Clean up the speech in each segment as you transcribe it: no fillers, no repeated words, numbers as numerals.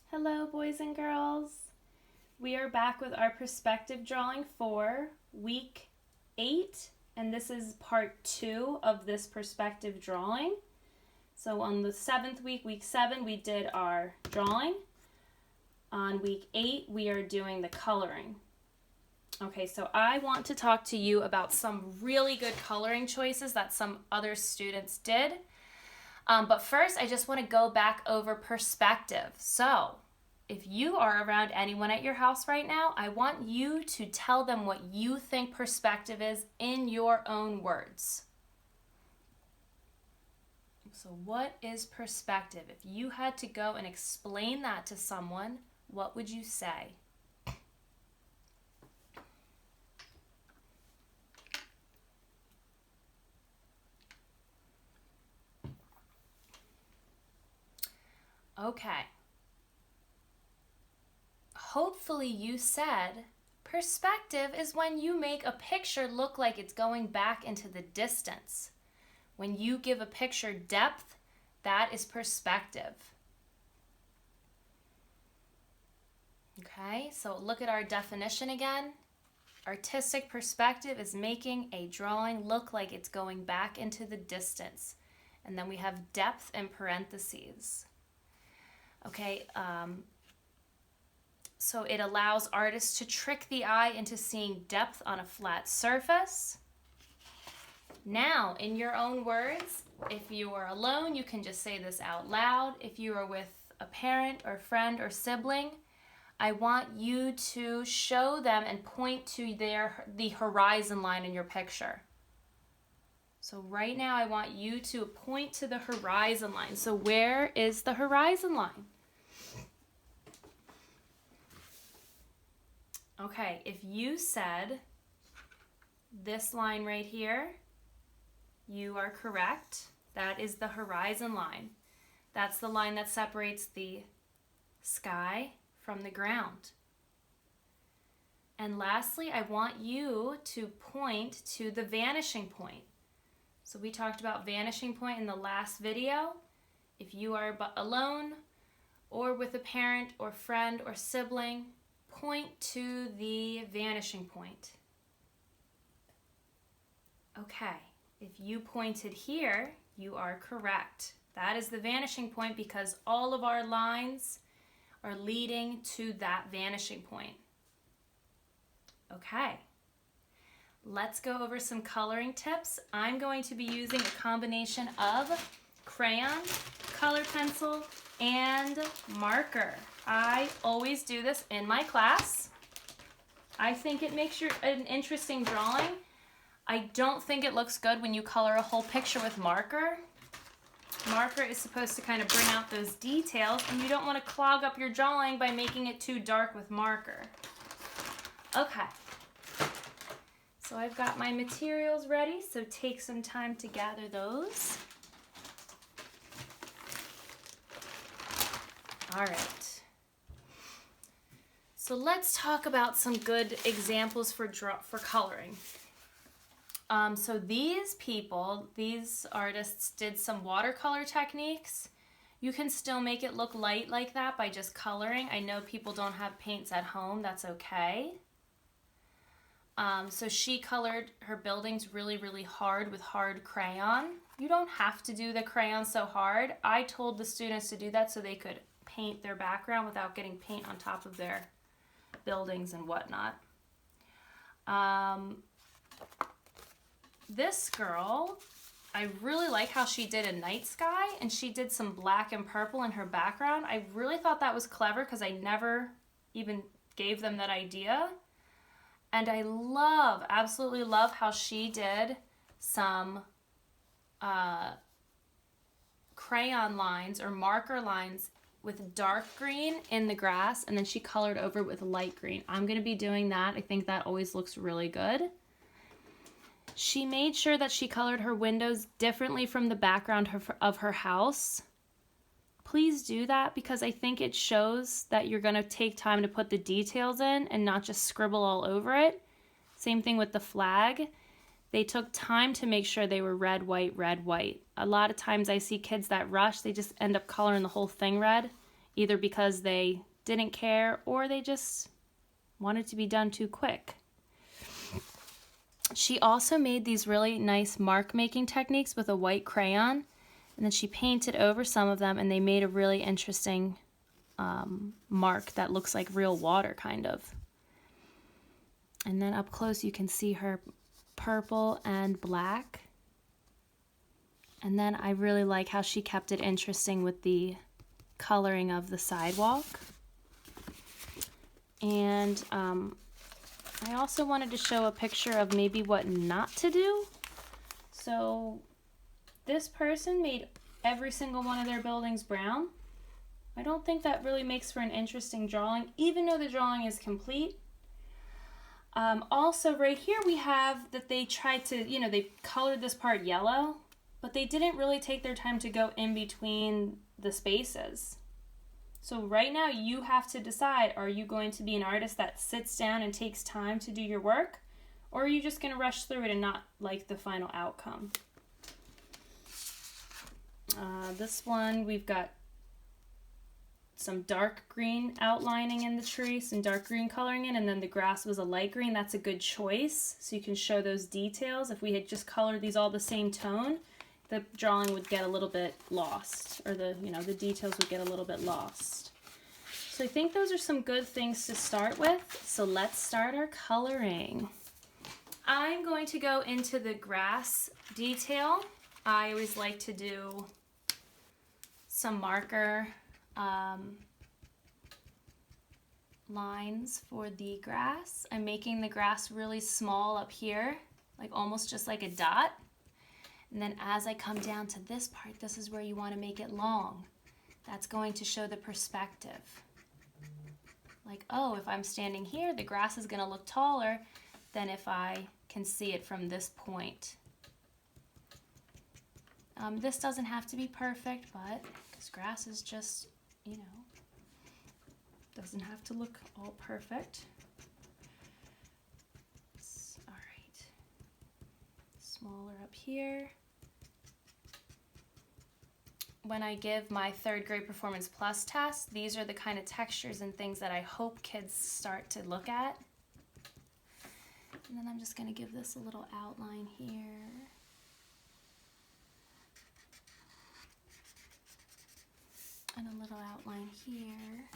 Hello, boys and girls. We are back with our perspective drawing for week 8, and this is part 2 of this perspective drawing. So on the 7th week, week 7, we did our drawing. On week 8, we are doing the coloring. Okay, so I want to talk to you about some really good coloring choices that some other students did. But first, I just want to go back over perspective. So, if you are around anyone at your house right now, I want you to tell them what you think perspective is in your own words. So, what is perspective? If you had to go and explain that to someone, what would you say? Okay. Hopefully you said perspective is when you make a picture look like it's going back into the distance. When you give a picture depth, that is perspective. Okay, so look at our definition again. Artistic perspective is making a drawing look like it's going back into the distance. And then we have depth in parentheses. Okay, so it allows artists to trick the eye into seeing depth on a flat surface. Now, in your own words, if you are alone, you can just say this out loud. If you are with a parent or friend or sibling, I want you to show them and point to the horizon line in your picture. So right now I want you to point to the horizon line. So where is the horizon line? Okay, if you said this line right here, you are correct. That is the horizon line. That's the line that separates the sky from the ground. And lastly, I want you to point to the vanishing point. So we talked about vanishing point in the last video. If you are alone or with a parent or friend or sibling, point to the vanishing point. Okay, if you pointed here, you are correct. That is the vanishing point because all of our lines are leading to that vanishing point. Okay. Let's go over some coloring tips. I'm going to be using a combination of crayon, color pencil, and marker. I always do this in my class. I think it makes an interesting drawing. I don't think it looks good when you color a whole picture with marker. Marker is supposed to kind of bring out those details, and you don't want to clog up your drawing by making it too dark with marker. Okay. So I've got my materials ready, so take some time to gather those. All right. So let's talk about some good examples for coloring. So these artists did some watercolor techniques. You can still make it look light like that by just coloring. I know people don't have paints at home, that's okay. So she colored her buildings really, really hard with hard crayon. You don't have to do the crayon so hard. I told the students to do that so they could paint their background without getting paint on top of their buildings and whatnot. This girl, I really like how she did a night sky and she did some black and purple in her background. I really thought that was clever because I never even gave them that idea. And I absolutely love how she did some crayon lines or marker lines with dark green in the grass, and then she colored over with light green. I'm going to be doing that. I think that always looks really good. She made sure that she colored her windows differently from the background of her house. Please do that because I think it shows that you're going to take time to put the details in and not just scribble all over it. Same thing with the flag. They took time to make sure they were red, white, red, white. A lot of times I see kids that rush, they just end up coloring the whole thing red. either because they didn't care or they just wanted to be done too quick. She also made these really nice mark making techniques with a white crayon, and then she painted over some of them and they made a really interesting mark that looks like real water kind of. And then up close you can see her purple and black. And then I really like how she kept it interesting with the coloring of the sidewalk. And I also wanted to show a picture of maybe what not to do. So this person made every single one of their buildings brown. I don't think that really makes for an interesting drawing, even though the drawing is complete. Also right here we have that they tried to, they colored this part yellow, but they didn't really take their time to go in between the spaces. So right now you have to decide, are you going to be an artist that sits down and takes time to do your work, or are you just going to rush through it and not like the final outcome? This one we've got some dark green outlining in the tree, some dark green coloring in, and then the grass was a light green. That's a good choice, so you can show those details. If we had just colored these all the same tone, the drawing would get a little bit lost, or the details would get a little bit lost. So I think those are some good things to start with. So let's start our coloring. I'm going to go into the grass detail. I always like to do some marker lines for the grass. I'm making the grass really small up here, like almost just like a dot. And then as I come down to this part, this is where you want to make it long. That's going to show the perspective. Like, oh, if I'm standing here, the grass is going to look taller than if I can see it from this point. This doesn't have to be perfect, but because grass is just, doesn't have to look all perfect. All right. Smaller up here. When I give my 3rd grade Performance Plus test, these are the kind of textures and things that I hope kids start to look at. And then I'm just going to give this a little outline here. And a little outline here.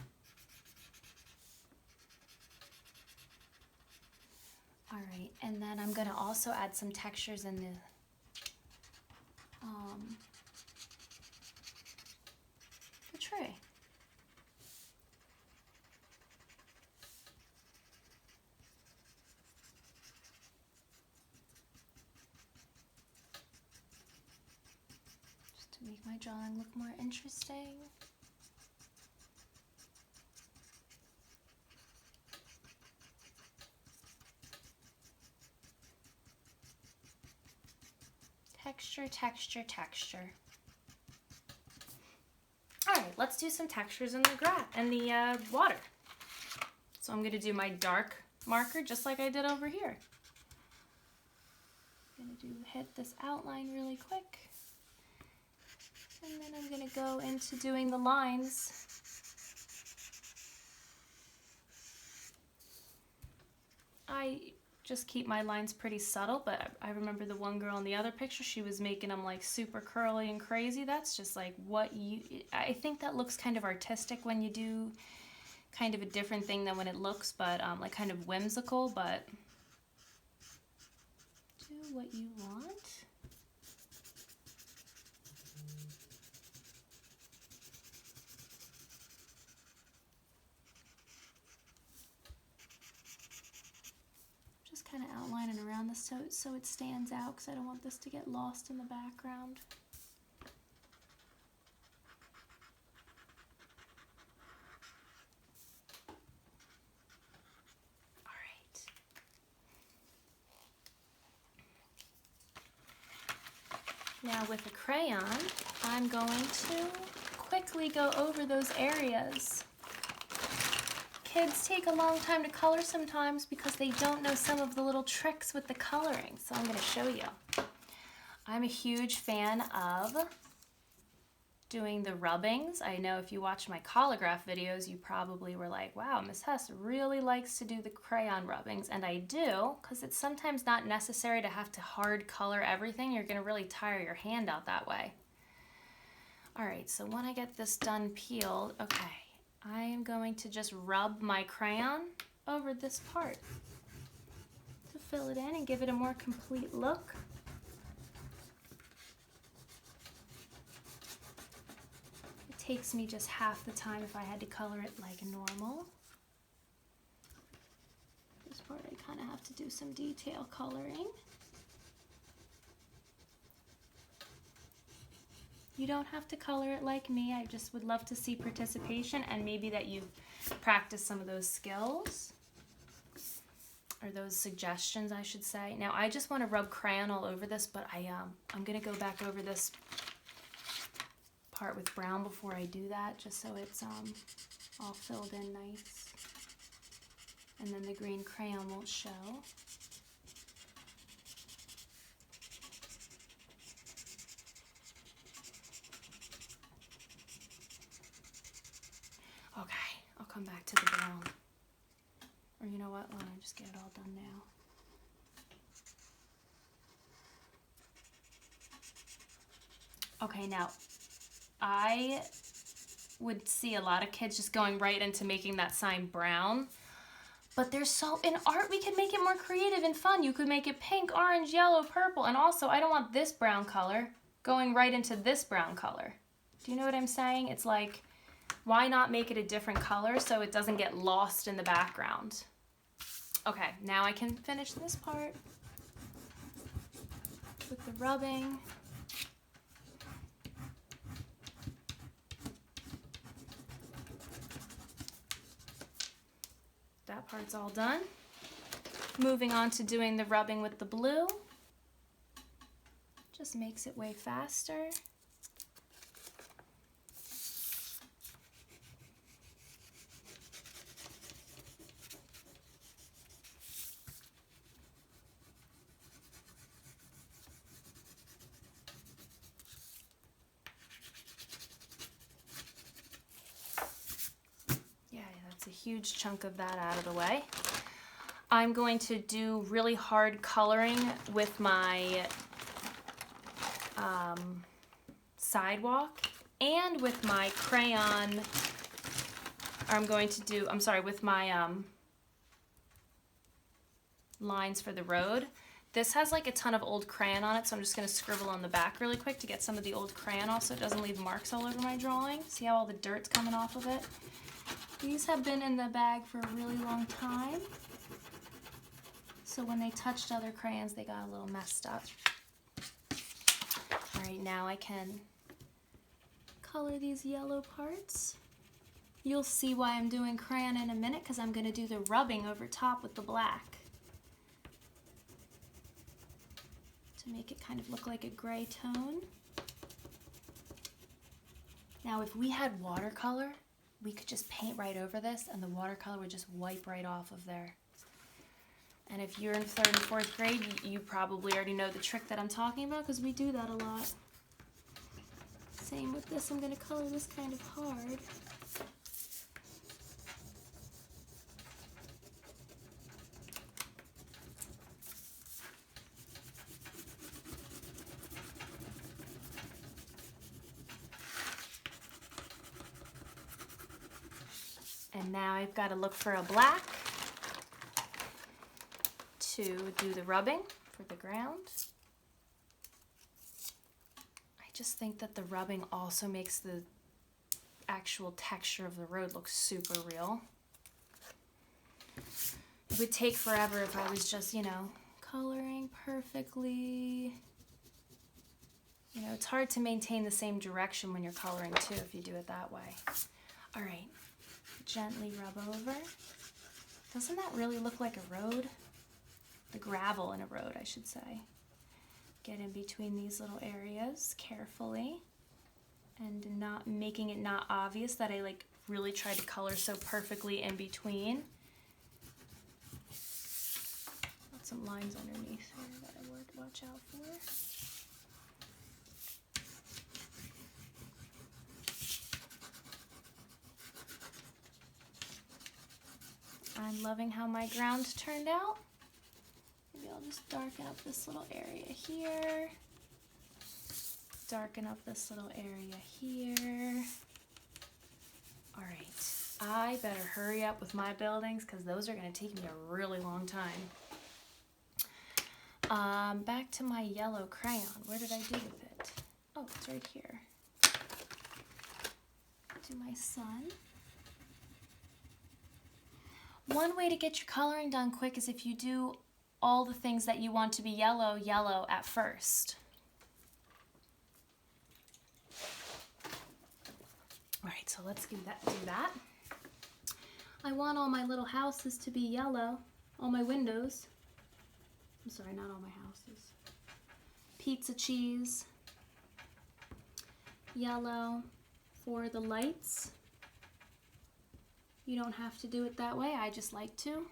All right, and then I'm going to also add some textures in the tray. Just to make my drawing look more interesting. Texture, texture, texture. All right, let's do some textures in the grass and the water. So I'm going to do my dark marker just like I did over here. I'm going to hit this outline really quick. And then I'm going to go into doing the lines. I just keep my lines pretty subtle, but I remember the one girl in the other picture, she was making them like super curly and crazy. That's just like I think that looks kind of artistic when you do kind of a different thing than when it looks, but like kind of whimsical, but do what you want. Kind of outlining around this so it stands out, because I don't want this to get lost in the background. All right. Now with a crayon, I'm going to quickly go over those areas. Kids take a long time to color sometimes because they don't know some of the little tricks with the coloring, so I'm going to show you. I'm a huge fan of doing the rubbings. I know if you watch my collagraph videos, you probably were like, wow, Miss Hess really likes to do the crayon rubbings. And I do, because it's sometimes not necessary to have to hard color everything. You're gonna really tire your hand out that way. All right, so when I get this done peeled, okay, I am going to just rub my crayon over this part to fill it in and give it a more complete look. It takes me just half the time if I had to color it like normal. This part I kind of have to do some detail coloring. You don't have to color it like me. I just would love to see participation and maybe that you've practiced some of those skills or those suggestions, I should say. Now I just want to rub crayon all over this, but I'm going to go back over this part with brown before I do that, just so it's all filled in nice. And then the green crayon won't show. Okay, I'll come back to the brown. Or you know what, why don't I just get it all done now? Okay, now, I would see a lot of kids just going right into making that sign brown. But in art we can make it more creative and fun. You could make it pink, orange, yellow, purple, and also I don't want this brown color going right into this brown color. Do you know what I'm saying? It's like, why not make it a different color so it doesn't get lost in the background? Okay, now I can finish this part with the rubbing. That part's all done. Moving on to doing the rubbing with the blue. Just makes it way faster. A huge chunk of that out of the way. I'm going to do really hard coloring with my sidewalk and with my crayon. With my lines for the road. This has like a ton of old crayon on it, so I'm just going to scribble on the back really quick to get some of the old crayon off so it doesn't leave marks all over my drawing. See how all the dirt's coming off of it? These have been in the bag for a really long time, so when they touched other crayons, they got a little messed up. All right, now I can color these yellow parts. You'll see why I'm doing crayon in a minute, because I'm going to do the rubbing over top with the black to make it kind of look like a gray tone. Now, if we had watercolor, we could just paint right over this and the watercolor would just wipe right off of there. And if you're in 3rd and 4th grade, you probably already know the trick that I'm talking about because we do that a lot. Same with this, I'm going to color this kind of hard. And now I've got to look for a black to do the rubbing for the ground. I just think that the rubbing also makes the actual texture of the road look super real. It would take forever if I was just, coloring perfectly. It's hard to maintain the same direction when you're coloring too if you do it that way. All right. Gently rub over. Doesn't that really look like a road? The gravel in a road, I should say. Get in between these little areas carefully and not making it not obvious that I really tried to color so perfectly in between. Got some lines underneath here that I would watch out for. I'm loving how my ground turned out. Maybe I'll just darken up this little area here. Darken up this little area here. All right, I better hurry up with my buildings because those are going to take me a really long time. Back to my yellow crayon. Where did I do with it? Oh, it's right here. Do my sun. One way to get your coloring done quick is if you do all the things that you want to be yellow, yellow at first. All right, so let's do that. I want all my little houses to be yellow, all my windows. I'm sorry, not all my houses. Pizza cheese, yellow for the lights. You don't have to do it that way, I just like to.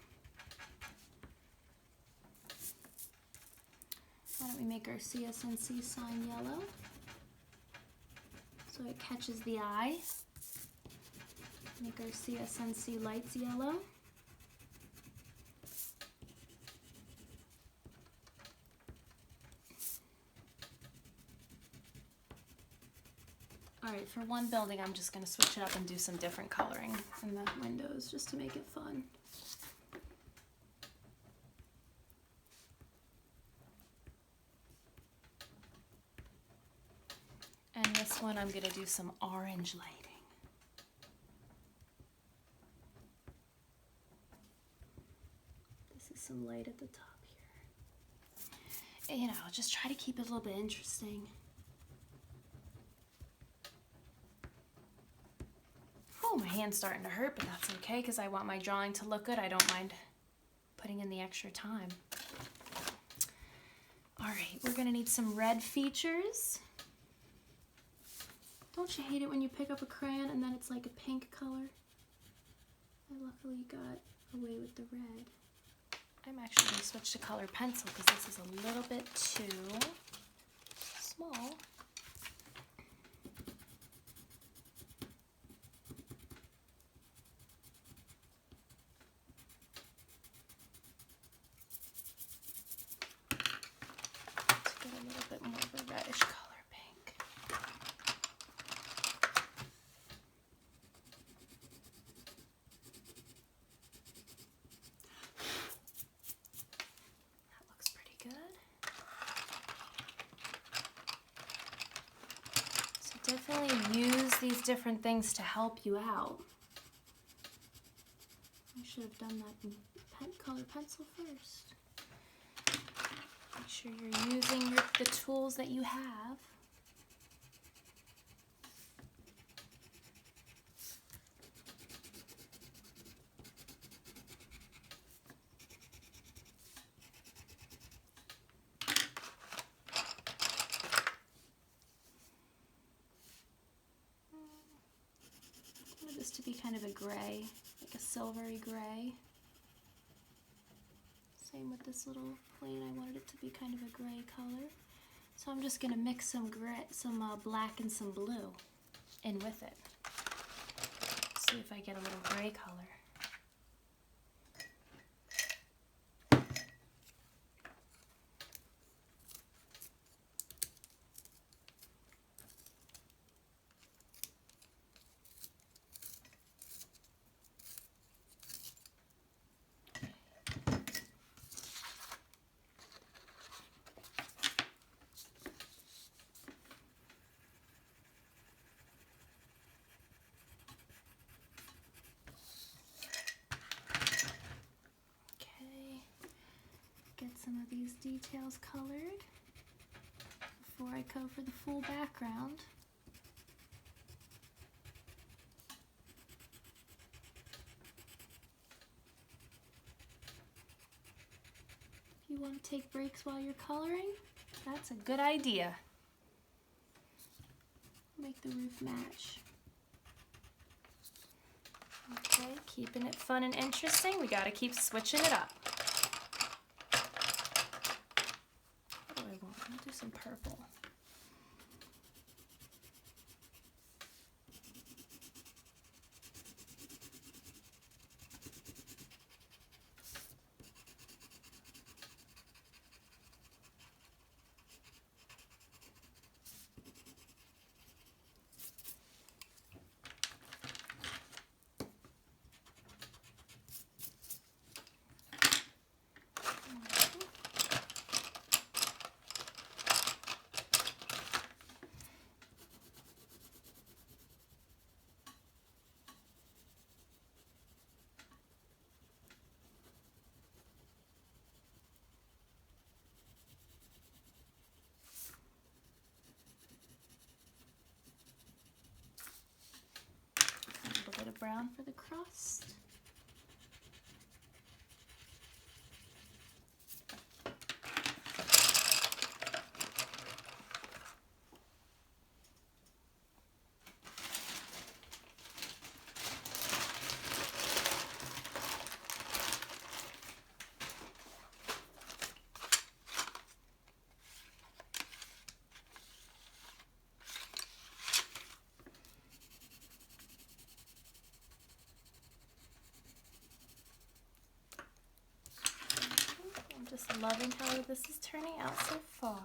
Why don't we make our CSNC sign yellow so it catches the eye. Make our CSNC lights yellow. All right, for one building, I'm just going to switch it up and do some different coloring in the windows just to make it fun. And this one, I'm going to do some orange lighting. This is some light at the top here. And, you know, just try to keep it a little bit interesting. Oh, my hand's starting to hurt, but that's okay because I want my drawing to look good. I don't mind putting in the extra time. All right, we're gonna need some red features. Don't you hate it when you pick up a crayon and then it's like a pink color? I luckily got away with the red. I'm actually gonna switch to colored pencil because this is a little bit too small. Definitely use these different things to help you out. I should have done that in colored pencil first. Make sure you're using the tools that you have. This to be kind of a gray, like a silvery gray. Same with this little plane, I wanted it to be kind of a gray color. So I'm just gonna mix some gray, some black and some blue in with it. See if I get a little gray color. Get some of these details colored before I go for the full background. If you want to take breaks while you're coloring, that's a good idea. Make the roof match. Okay, keeping it fun and interesting. We got to keep switching it up. Do some purple. brown for the crust. Just loving how this is turning out so far.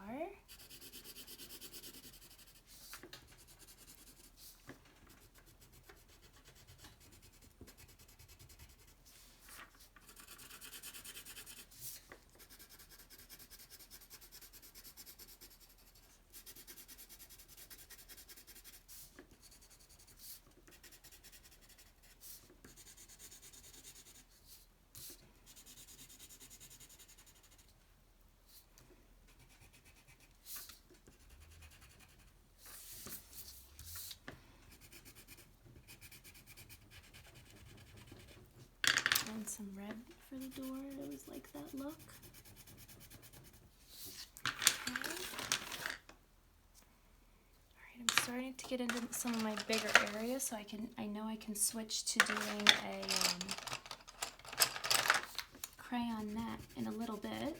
And some red for the door. I always like that look. Okay. Alright, I'm starting to get into some of my bigger areas, so I know I can switch to doing a crayon net in a little bit.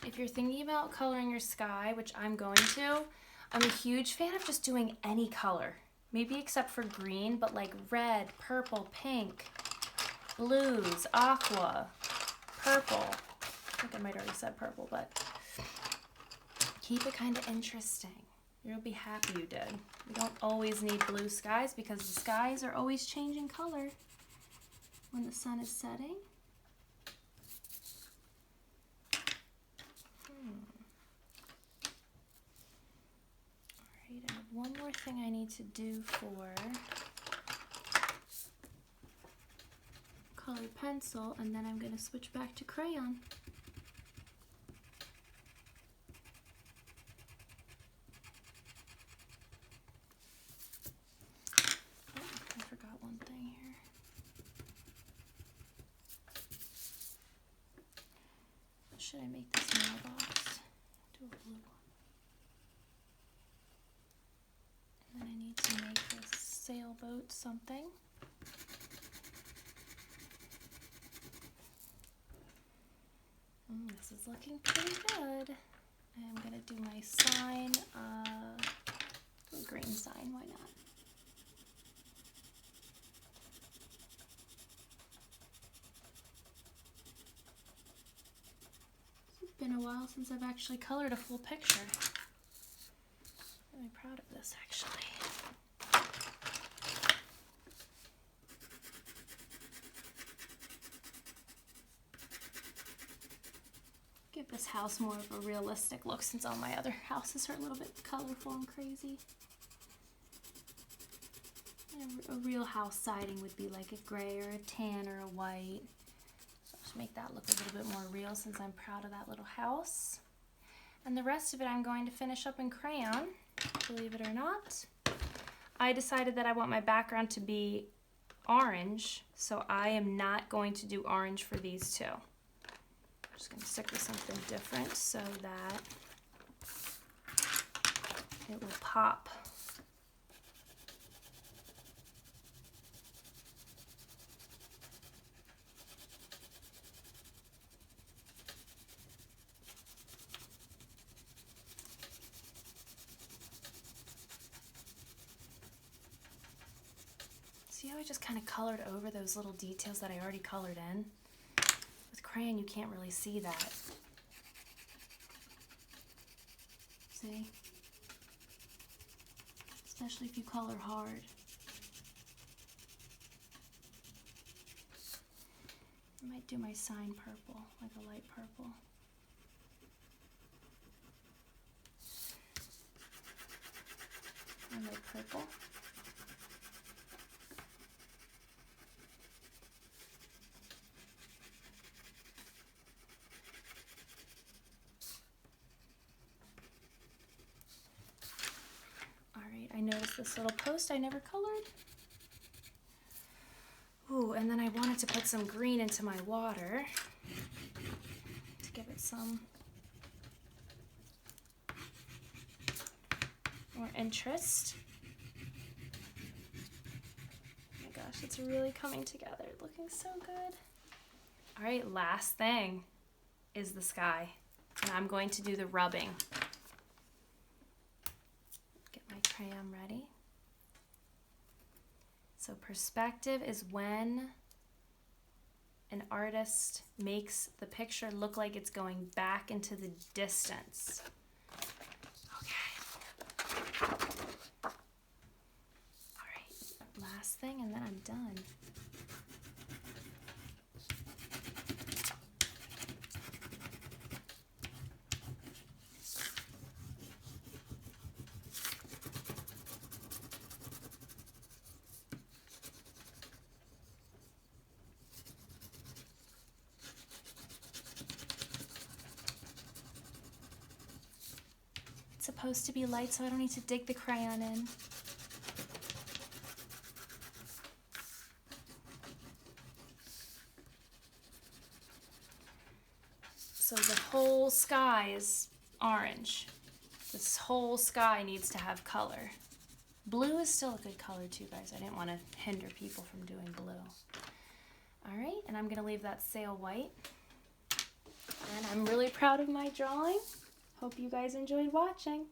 If you're thinking about coloring your sky, which I'm going to, I'm a huge fan of just doing any color. Maybe except for green, but like red, purple, pink, blues, aqua, purple. I think I might already said purple, but keep it kind of interesting. You'll be happy you did. You don't always need blue skies because the skies are always changing color when the sun is setting. Alright, I have one more thing I need to do for colored pencil, and then I'm going to switch back to crayon. Oh, I forgot one thing here. Should I make this mailbox? Do a blue one. And then I need to make this sailboat something. This is looking pretty good. I'm going to do my sign, do a green sign, why not? It's been a while since I've actually colored a full picture. I'm really proud of this actually. Give this house more of a realistic look since all my other houses are a little bit colorful and crazy. A real house siding would be like a gray or a tan or a white. So I'll just make that look a little bit more real since I'm proud of that little house. And the rest of it I'm going to finish up in crayon, believe it or not. I decided that I want my background to be orange, so I am not going to do orange for these two. I'm just going to stick with something different so that it will pop. See how I just kind of colored over those little details that I already colored in? With crayon, you can't really see that. See? Especially if you color hard. I might do my sign purple, like a light purple. purple. All right, I noticed this little post I never colored. Ooh, and then I wanted to put some green into my water to give it some more interest. Oh my gosh, it's really coming together, looking so good. All right, last thing is the sky, and I'm going to do the rubbing. Get my crayon ready. So perspective is when an artist makes the picture look like it's going back into the distance. Okay. All right, last thing, and then I'm done. It's supposed to be light, so I don't need to dig the crayon in. So the whole sky is orange. This whole sky needs to have color. Blue is still a good color too, guys. I didn't want to hinder people from doing blue. All right, and I'm gonna leave that sail white. And I'm really proud of my drawing. Hope you guys enjoyed watching.